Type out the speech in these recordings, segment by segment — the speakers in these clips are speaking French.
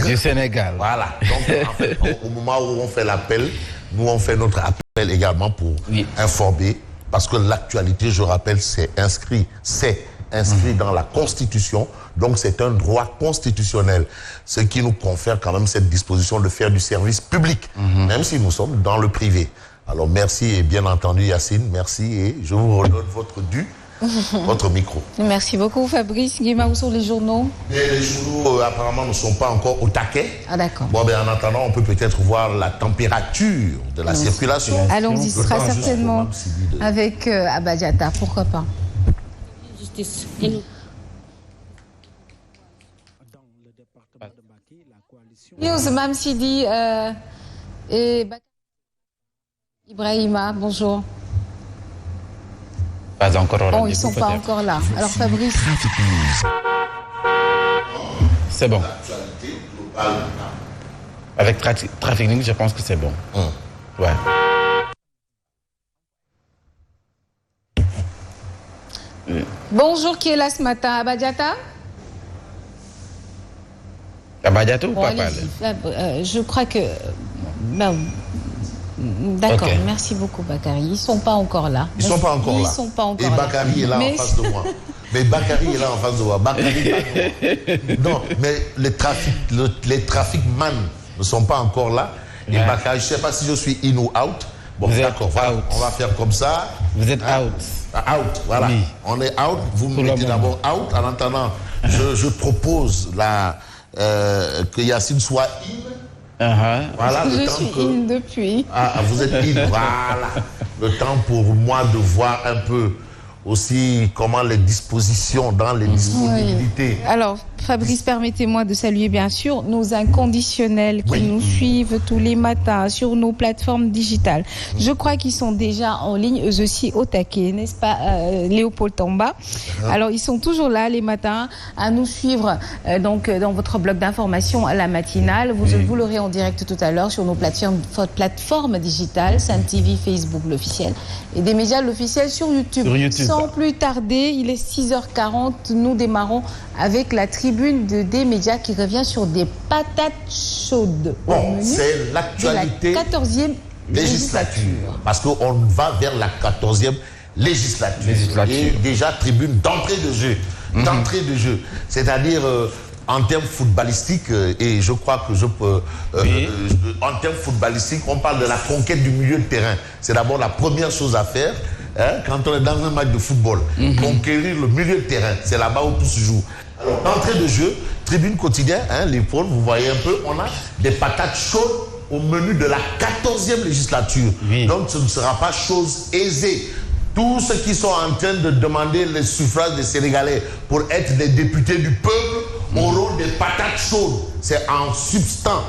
du Sénégal. Voilà. Donc, en fait, au moment où on fait l'appel, nous, on fait notre appel également pour informer. Parce que l'actualité, je rappelle, c'est inscrit dans la Constitution. Donc, c'est un droit constitutionnel. Ce qui nous confère quand même cette disposition de faire du service public, même si nous sommes dans le privé. Alors, merci et bien entendu, Yacine, merci et je vous redonne votre dû. Votre micro. Merci beaucoup Fabrice. Guéma, où sont les journaux? Les journaux apparemment ne sont pas encore au taquet. Ah d'accord. Bon, en attendant, on peut peut-être voir la température de la circulation. Allons-y, ce sera certainement avec Abadiata. Pourquoi pas? Justice. News, Mam Sidi et Ibrahima, bonjour. Pas encore. Bon, ils ne sont pas encore là. Alors Fabrice. C'est bon. Avec Trafic News, je pense que c'est bon. Ouais. Bonjour, qui est là ce matin? Abadiata? Abadiata ou bon, Papa? Je crois que... D'accord, okay. Merci beaucoup Bakary. Ils ne sont pas encore là. Ils ne sont pas encore là. Ils sont pas encore et Bakary est là en face de moi. Mais Bakary est là en face de moi. Bakary non, mais les trafic-man ne sont pas encore là. Et Bakary, je ne sais pas si je suis in ou out. Bon, d'accord, on va faire comme ça. Vous êtes out. Out, voilà. Oui. On est out. Vous me mettez d'abord out. En attendant, je propose que Yacine soit in. Voilà, je suis in depuis. Vous êtes in, voilà. Le temps pour moi de voir un peu aussi comment les dispositions dans les disponibilités. Oui. Alors, Fabrice, permettez-moi de saluer bien sûr nos inconditionnels qui nous suivent tous les matins sur nos plateformes digitales. Je crois qu'ils sont déjà en ligne, eux aussi au taquet, n'est-ce pas, Léopold Tamba? Alors, ils sont toujours là les matins à nous suivre donc dans votre bloc d'information à la matinale. Vous l'aurez en direct tout à l'heure sur nos plateformes digitales, Sun TV, Facebook l'officiel et des médias l'officiel sur YouTube. Sans plus tarder, il est 6h40, nous démarrons avec la tribune des médias qui revient sur des patates chaudes. Bon, c'est l'actualité de la 14e législature. Parce qu'on va vers la 14e législature. Et déjà tribune d'entrée de jeu. D'entrée de jeu. C'est-à-dire... en termes footballistiques, et je crois que je peux... en termes footballistiques, on parle de la conquête du milieu de terrain. C'est d'abord la première chose à faire quand on est dans un match de football. Conquérir le milieu de terrain, c'est là-bas où tout se joue. Alors, entrée de jeu, tribune quotidienne, l'épaule, vous voyez un peu, on a des patates chaudes au menu de la 14e législature. Donc, ce ne sera pas chose aisée. Tous ceux qui sont en train de demander le suffrage des Sénégalais pour être des députés du peuple auront des patates chaudes. C'est en substance.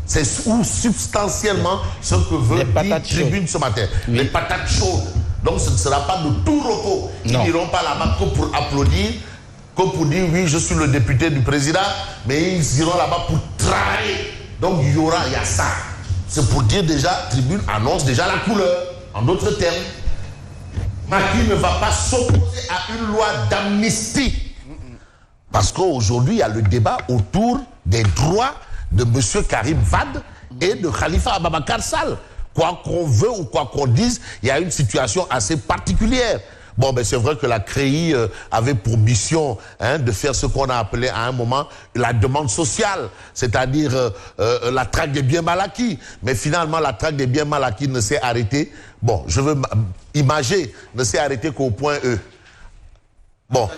C'est substantiellement ce que veut dire Tribune ce matin. Les patates chaudes. Donc ce ne sera pas de tout repos. Ils n'iront pas là-bas que pour applaudir, que pour dire oui, je suis le député du président, mais ils iront là-bas pour travailler. Donc il y a ça. C'est pour dire déjà, Tribune annonce déjà la couleur. En d'autres termes, Macky ne va pas s'opposer à une loi d'amnistie. Parce qu'aujourd'hui, il y a le débat autour des droits de M. Karim Wade et de Khalifa Ababakar Sall. Quoi qu'on veut ou quoi qu'on dise, il y a une situation assez particulière. Bon, c'est vrai que la CREI avait pour mission de faire ce qu'on a appelé à un moment la demande sociale, c'est-à-dire la traque des biens mal acquis. Mais finalement, la traque des biens mal acquis ne s'est arrêtée. Bon, je veux imager, ne s'est arrêtée qu'au point E. Bon,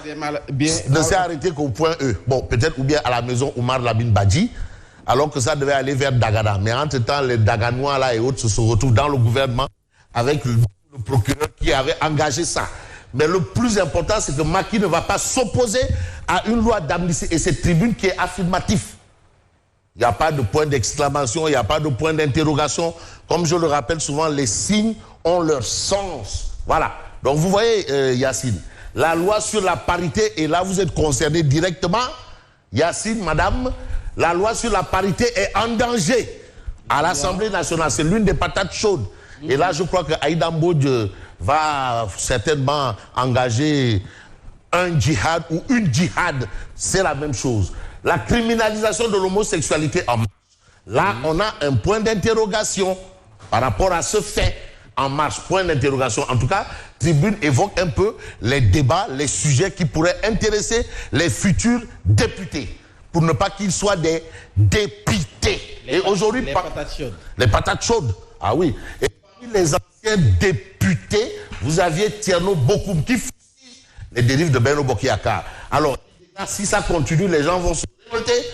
ne s'est arrêté qu'au point E. Bon, peut-être ou bien à la maison Oumar Labine Badji, alors que ça devait aller vers Dagana. Mais entre-temps, les Daganois là et autres se retrouvent dans le gouvernement avec le procureur qui avait engagé ça. Mais le plus important, c'est que Macky ne va pas s'opposer à une loi d'amnistie et cette tribune qui est affirmatif. Il n'y a pas de point d'exclamation, il n'y a pas de point d'interrogation. Comme je le rappelle souvent, les signes ont leur sens. Voilà. Donc vous voyez, Yacine, la loi sur la parité, et là vous êtes concerné directement, Yacine, madame, la loi sur la parité est en danger à l'Assemblée nationale. C'est l'une des patates chaudes. Et là, je crois que Aïda Mbodj va certainement engager un djihad ou une djihad. C'est la même chose. La criminalisation de l'homosexualité en marche. Là, on a un point d'interrogation par rapport à ce fait en marche. Point d'interrogation. En tout cas, Tribune évoque un peu les débats, les sujets qui pourraient intéresser les futurs députés. Pour ne pas qu'ils soient des députés. Et aujourd'hui, les patates chaudes. Les patates chaudes. Ah oui. Et parmi les anciens députés, vous aviez Tierno Bokoum qui fustige les dérives de Benno Bokk Yakaar. Alors, si ça continue, les gens vont se révolter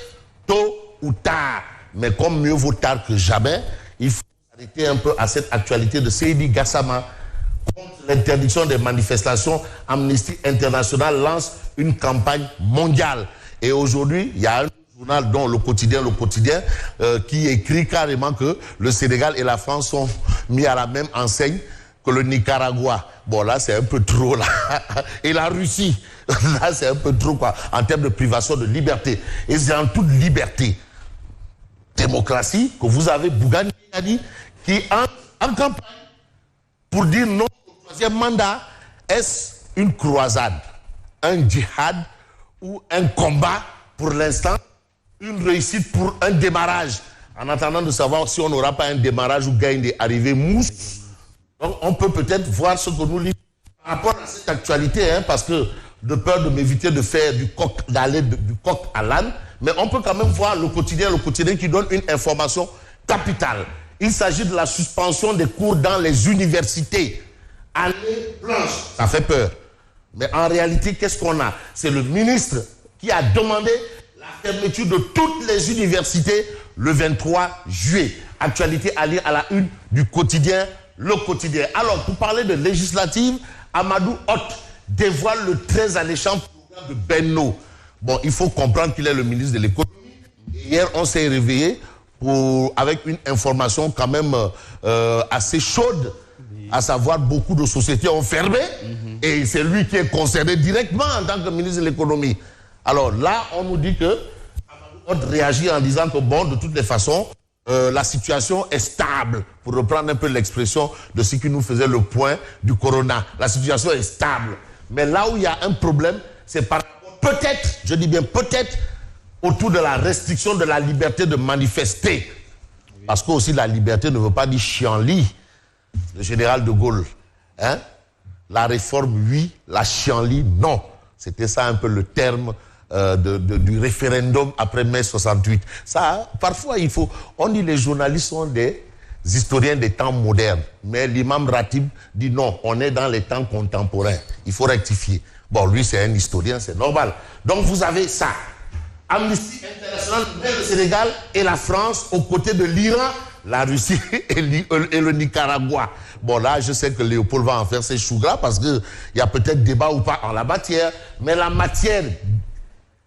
tôt ou tard. Mais comme mieux vaut tard que jamais, il faut arrêter un peu à cette actualité de Seydi Gassama contre l'interdiction des manifestations. Amnesty International lance une campagne mondiale. Et aujourd'hui, il y a un journal dont le quotidien, qui écrit carrément que le Sénégal et la France sont mis à la même enseigne que le Nicaragua. Bon, là, c'est un peu trop, là. Et la Russie, là, c'est un peu trop, quoi, en termes de privation de liberté. Et c'est en toute liberté, démocratie, que vous avez Bougane qui en campagne pour dire non au troisième mandat. Est-ce une croisade, un djihad ou un combat pour l'instant, une réussite pour un démarrage, en attendant de savoir si on n'aura pas un démarrage ou gagne des arrivées mousses. Donc on peut peut-être voir ce que nous lisons par rapport à cette actualité, hein, parce que de peur de m'éviter de faire d'aller du coq à l'âne, mais on peut quand même voir le quotidien qui donne une information capitale. Il s'agit de la suspension des cours dans les universités. Année blanche, ça fait peur. Mais en réalité, qu'est-ce qu'on a? C'est le ministre qui a demandé la fermeture de toutes les universités le 23 juillet. Actualité à lire à la une du quotidien, Le Quotidien. Alors, pour parler de législative, Amadou Hott dévoile le très alléchant programme de Benno. Bon, il faut comprendre qu'il est le ministre de l'économie. Hier, on s'est réveillé avec une information quand même assez chaude, à savoir beaucoup de sociétés ont fermé, et c'est lui qui est concerné directement en tant que ministre de l'économie. Alors là, on nous dit que Amadou Hott réagit en disant que bon, de toutes les façons, la situation est stable, pour reprendre un peu l'expression de ce qui nous faisait le point du corona. La situation est stable. Mais là où il y a un problème, c'est par rapport, peut-être, je dis bien peut-être, autour de la restriction de la liberté de manifester. Oui. Parce que aussi la liberté ne veut pas dire chienlit. Le général de Gaulle, hein? La réforme, oui, la chienlit, non. C'était ça un peu le terme du référendum après mai 68. Ça, parfois, on dit les journalistes sont des historiens des temps modernes. Mais l'imam Ratib dit non, on est dans les temps contemporains. Il faut rectifier. Bon, lui, c'est un historien, c'est normal. Donc, vous avez ça. Amnesty International, le Sénégal et la France aux côtés de l'Iran, la Russie et le Nicaragua. Bon, là, je sais que Léopold va en faire ses choux gras parce qu'il y a peut-être débat ou pas en la matière, mais la matière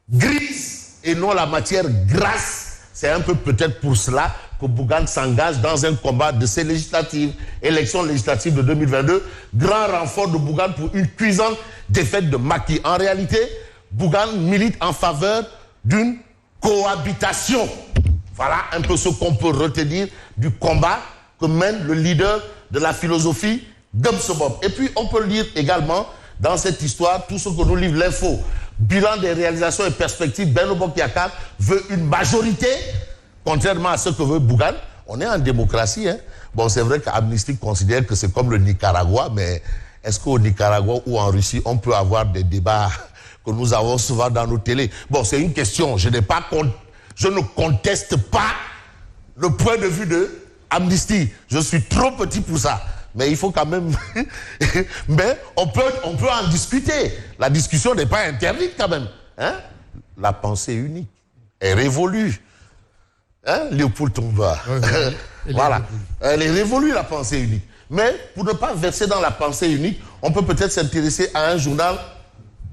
grise et non la matière grasse, c'est un peu peut-être pour cela que Bougane s'engage dans un combat de ces législatives, élections législatives de 2022, grand renfort de Bougane pour une cuisante défaite de Macky. En réalité, Bougane milite en faveur d'une cohabitation. Voilà un peu ce qu'on peut retenir du combat que mène le leader de la philosophie Gumsebob. Et puis on peut lire également dans cette histoire tout ce que nous livre l'info. Bilan des réalisations et perspectives, Benno Bokk Yakaar veut une majorité, contrairement à ce que veut Bougane. On est en démocratie, hein. Bon, c'est vrai qu'Amnesty considère que c'est comme le Nicaragua, mais est-ce qu'au Nicaragua ou en Russie, on peut avoir des débats que nous avons souvent dans nos télés? Bon, c'est une question. Je ne conteste pas le point de vue de Amnesty. Je suis trop petit pour ça. Mais il faut quand même... Mais on peut en discuter. La discussion n'est pas interdite quand même. Hein? La pensée unique est révolue. Hein? Léopold Tomba. Voilà. Elle est révolue, la pensée unique. Mais pour ne pas verser dans la pensée unique, on peut peut-être s'intéresser à un journal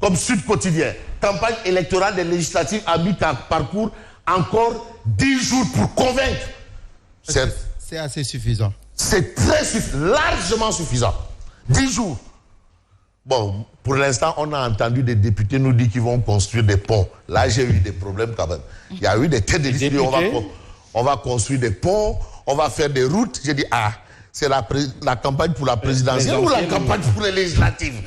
comme Sud Quotidien. Campagne électorale des législatives à mi-parcours. Encore 10 jours pour convaincre. C'est assez suffisant. C'est largement suffisant. 10 jours. Bon, pour l'instant, on a entendu des députés nous dire qu'ils vont construire des ponts. Là, j'ai eu des problèmes quand même. Il y a eu des têtes de liste. On va construire des ponts, on va faire des routes. J'ai dit, c'est la campagne pour la présidentielle ou la campagne pour les législatives?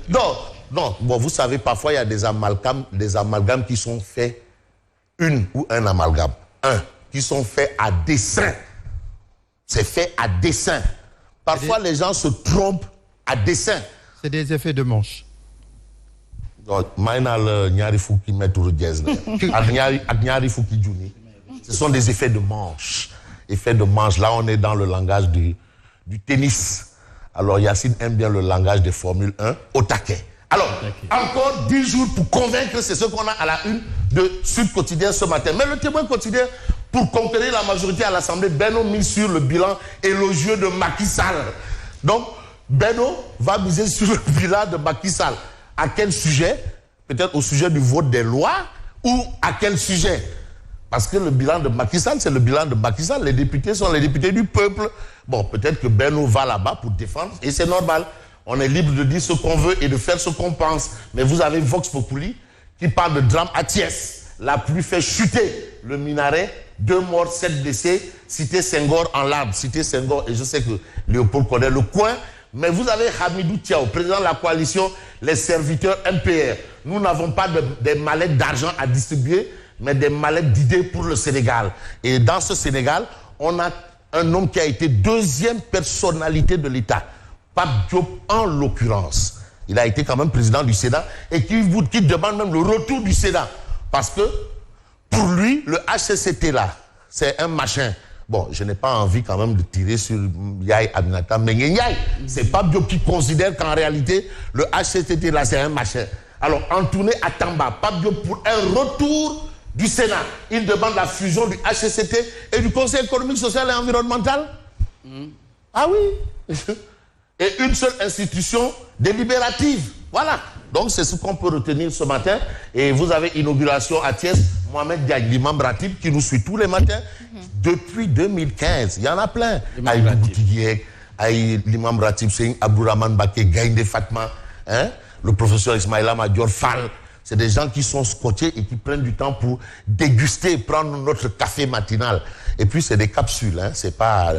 Non. Bon, vous savez, parfois, il y a des amalgames qui sont faits une ou un amalgame, qui sont faits à dessein. C'est fait à dessein. Parfois, les gens se trompent à dessein. C'est des effets de manche. Ce sont des effets de manche. Effets de manche. Là, on est dans le langage du tennis. Alors, Yacine aime bien le langage des Formule 1 au taquet. Alors, encore 10 jours pour convaincre, c'est ce qu'on a à la une de Sud Quotidien ce matin. Mais le Témoin quotidien, pour conquérir la majorité à l'Assemblée, Beno mise sur le bilan élogieux de Macky Sall. Donc, Beno va miser sur le bilan de Macky Sall. À quel sujet? Peut-être au sujet du vote des lois ou à quel sujet? Parce que le bilan de Macky Sall, c'est le bilan de Macky Sall. Les députés sont les députés du peuple. Bon, peut-être que Beno va là-bas pour défendre, et c'est normal. On est libre de dire ce qu'on veut et de faire ce qu'on pense. Mais vous avez Vox Populi qui parle de drame à Thiès. La pluie fait chuter le minaret. 2 morts, 7 blessés. Cité Senghor en larmes. Cité Senghor, et je sais que Léopold connaît le coin. Mais vous avez Hamidou Tiao, président de la coalition Les Serviteurs MPR. Nous n'avons pas des mallettes d'argent à distribuer, mais des mallettes d'idées pour le Sénégal. Et dans ce Sénégal, on a un homme qui a été 2e personnalité de l'État. Pape Diop en l'occurrence. Il a été quand même président du Sénat et qui demande même le retour du Sénat. Parce que pour lui, le HCCT là, c'est un machin. Bon, je n'ai pas envie quand même de tirer sur Yaye Aminata Mengenyaye. C'est Pape Diop qui considère qu'en réalité, le HCCT là, c'est un machin. Alors, en tournée à Tamba, Pape Diop pour un retour du Sénat. Il demande la fusion du HCCT et du Conseil économique, social et environnemental. Ah oui. Et une seule institution délibérative. Voilà. Donc, c'est ce qu'on peut retenir ce matin. Et vous avez inauguration à Thiès, Mohamed Diagne, l'imam Ratib, qui nous suit tous les matins depuis 2015. Il y en a plein. Aïe Boutigiek, Aïe l'imam Ratib, c'est Abdourahmane Baké, Gaïndé Fatma, hein? Le professeur Ismaïla Madior Fall. C'est des gens qui sont scotchés et qui prennent du temps pour déguster, prendre notre café matinal. Et puis, c'est des capsules, hein? C'est pas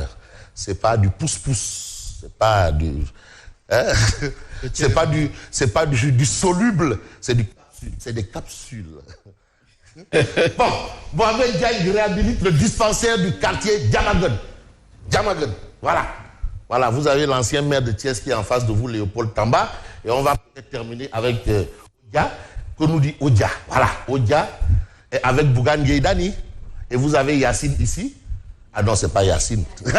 du pouce-pouce. C'est pas du... Hein? c'est pas du soluble, c'est des capsules. Bon, Mohamed Diagne réhabilite le dispensaire du quartier Diamagun. Voilà, vous avez l'ancien maire de Thiès qui est en face de vous, Léopold Tamba, et on va peut-être terminer avec Odia, que nous dit Odia. Voilà, Odia, et avec Bougane Gueye-Dany, et vous avez Yacine ici. Ah non, c'est pas Yacine. Est-ce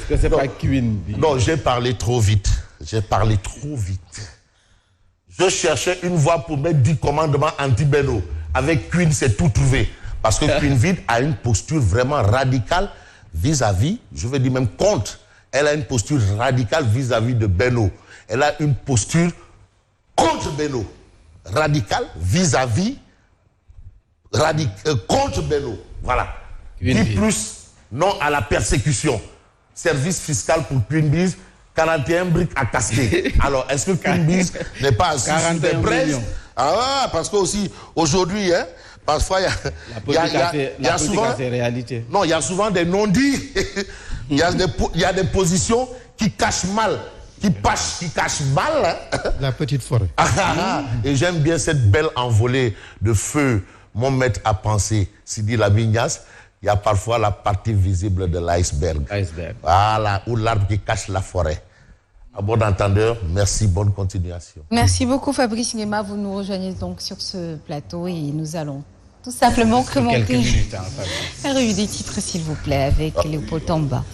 que c'est pas Queen? Non, j'ai parlé trop vite. Je cherchais une voix pour mettre 10 commandements anti-Beno. Avec Queen, c'est tout trouvé. Parce que Queen Vide a une posture vraiment radicale vis-à-vis, je vais dire même contre. Elle a une posture radicale vis-à-vis de Beno. Elle a une posture contre Beno. Radicale vis-à-vis contre Beno. Voilà. Qui plus non à la persécution. Service fiscal pour Queen Biz, 41 briques à casquer. Alors, est-ce que Queen Biz n'est pas assis sur des braises? Ah, parce que aussi, aujourd'hui, hein, parfois, il y a souvent... réalité. Non, il y a souvent des non-dits. Il y a des positions qui cachent mal. Qui cachent mal. Hein. La petite forêt. Et j'aime bien cette belle envolée de feu. Mon maître a pensé, Sidi Lamignas, il y a parfois la partie visible de l'iceberg. Voilà, ou l'arbre qui cache la forêt. À bon entendeur, merci, bonne continuation. Merci beaucoup Fabrice Nguema, vous nous rejoignez donc sur ce plateau et nous allons tout simplement commenter la revue des titres s'il vous plaît avec Léopold Tamba.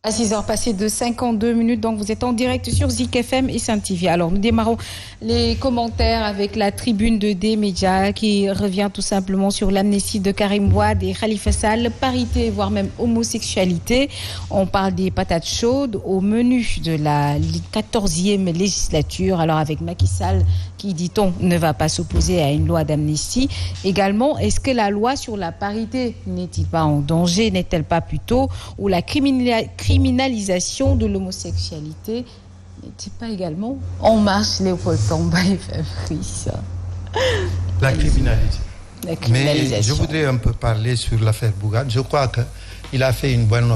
À 6h passées de 52 minutes, donc vous êtes en direct sur Zik FM et Saint TV. Alors nous démarrons les commentaires avec la tribune de D-Média qui revient tout simplement sur l'amnistie de Karim Wade et Khalifa Sall, parité voire même homosexualité. On parle des patates chaudes au menu de la 14e législature. Alors avec Macky Sall qui, dit-on, ne va pas s'opposer à une loi d'amnistie. Également, est-ce que la loi sur la parité n'est-il pas en danger? N'est-elle pas plutôt, ou la criminalisation de l'homosexualité n'est-il pas également en marche? Léopold Tamba et Fabrice. La criminalité. La Mais je criminalisation. voudrais un peu parler sur l'affaire Bougane. Je crois qu'il a fait une bonne